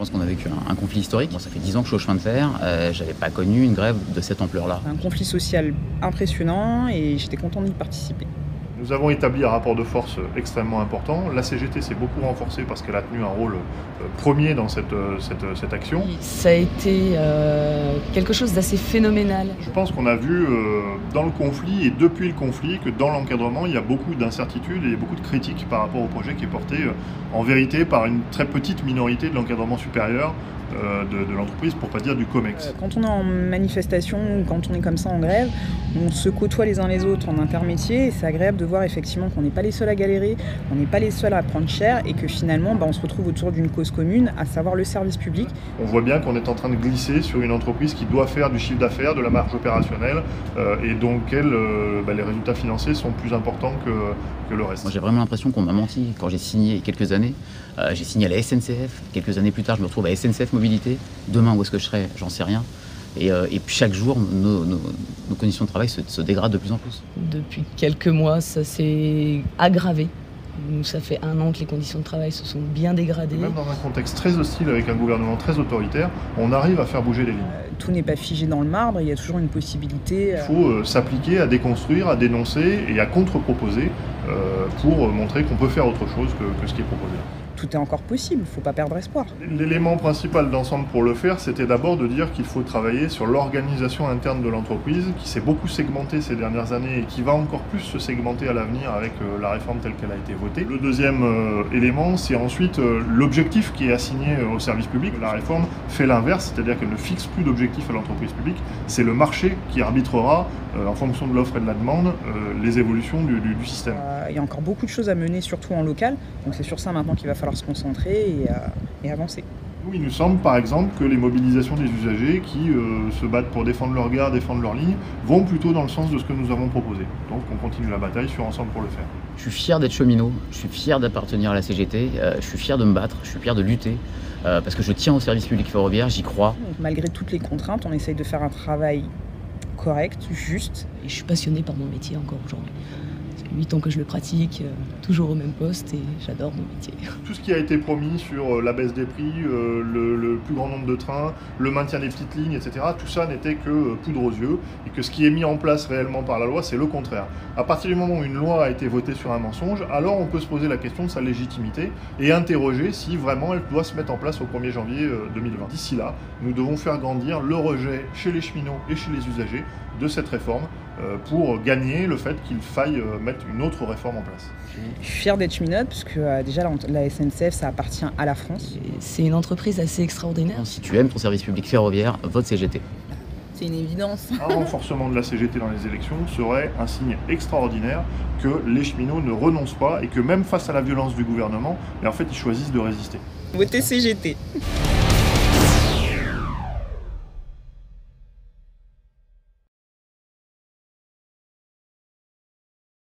pense qu'on a vécu un conflit historique. Moi, ça fait 10 ans que je suis au chemin de fer. J'avais pas connu une grève de cette ampleur-là. Un conflit social impressionnant et j'étais contente d'y participer. Nous avons établi un rapport de force extrêmement important. La CGT s'est beaucoup renforcée parce qu'elle a tenu un rôle premier dans cette action. Ça a été quelque chose d'assez phénoménal. Je pense qu'on a vu dans le conflit et depuis le conflit que dans l'encadrement, il y a beaucoup d'incertitudes et beaucoup de critiques par rapport au projet qui est porté en vérité par une très petite minorité de l'encadrement supérieur de l'entreprise, pour pas dire du COMEX. Quand on est en manifestation ou quand on est comme ça en grève, on se côtoie les uns les autres en intermétier et c'est agréable de voir effectivement qu'on n'est pas les seuls à galérer, qu'on n'est pas les seuls à prendre cher et que finalement on se retrouve autour d'une cause commune, à savoir le service public. On voit bien qu'on est en train de glisser sur une entreprise qui doit faire du chiffre d'affaires, de la marge opérationnelle et dont les résultats financiers sont plus importants que le reste. Moi j'ai vraiment l'impression qu'on m'a menti quand j'ai signé il y a quelques années. J'ai signé à la SNCF, quelques années plus tard je me retrouve à SNCF Mobilité. Demain où est-ce que je serai, j'en sais rien. Et puis chaque jour, nos conditions de travail se dégradent de plus en plus. Depuis quelques mois, ça s'est aggravé. Ça fait 1 an que les conditions de travail se sont bien dégradées. Même dans un contexte très hostile avec un gouvernement très autoritaire, on arrive à faire bouger les lignes. Tout n'est pas figé dans le marbre, il y a toujours une possibilité. Il faut s'appliquer à déconstruire, à dénoncer et à contre-proposer pour montrer qu'on peut faire autre chose que ce qui est proposé. Tout est encore possible, il ne faut pas perdre espoir. L'élément principal d'ensemble pour le faire, c'était d'abord de dire qu'il faut travailler sur l'organisation interne de l'entreprise, qui s'est beaucoup segmentée ces dernières années et qui va encore plus se segmenter à l'avenir avec la réforme telle qu'elle a été votée. Le deuxième élément, c'est ensuite l'objectif qui est assigné au service public. La réforme fait l'inverse, c'est-à-dire qu'elle ne fixe plus d'objectif à l'entreprise publique. C'est le marché qui arbitrera, en fonction de l'offre et de la demande, les évolutions du système. Il y a encore beaucoup de choses à mener, surtout en local, donc c'est sur ça maintenant qu'il va falloir se concentrer et avancer. Oui, il nous semble par exemple que les mobilisations des usagers qui se battent pour défendre leur gare, défendre leur ligne, vont plutôt dans le sens de ce que nous avons proposé. Donc on continue la bataille sur Ensemble pour le faire. Je suis fier d'être cheminot, je suis fier d'appartenir à la CGT, je suis fier de me battre, je suis fier de lutter, parce que je tiens au service public ferroviaire, j'y crois. Donc, malgré toutes les contraintes, on essaye de faire un travail correct, juste. Et je suis passionnée par mon métier encore aujourd'hui. 8 ans que je le pratique, toujours au même poste et j'adore mon métier. Tout ce qui a été promis sur la baisse des prix, le plus grand nombre de trains, le maintien des petites lignes, etc., tout ça n'était que poudre aux yeux et que ce qui est mis en place réellement par la loi, c'est le contraire. À partir du moment où une loi a été votée sur un mensonge, alors on peut se poser la question de sa légitimité et interroger si vraiment elle doit se mettre en place au 1er janvier 2020. D'ici là, nous devons faire grandir le rejet chez les cheminots et chez les usagers de cette réforme pour gagner le fait qu'il faille mettre une autre réforme en place. Je suis fière d'être cheminote parce que déjà la SNCF, ça appartient à la France. C'est une entreprise assez extraordinaire. Si tu aimes ton service public ferroviaire, vote CGT. C'est une évidence. Un renforcement de la CGT dans les élections serait un signe extraordinaire que les cheminots ne renoncent pas et que même face à la violence du gouvernement, en fait, ils choisissent de résister. Votez CGT.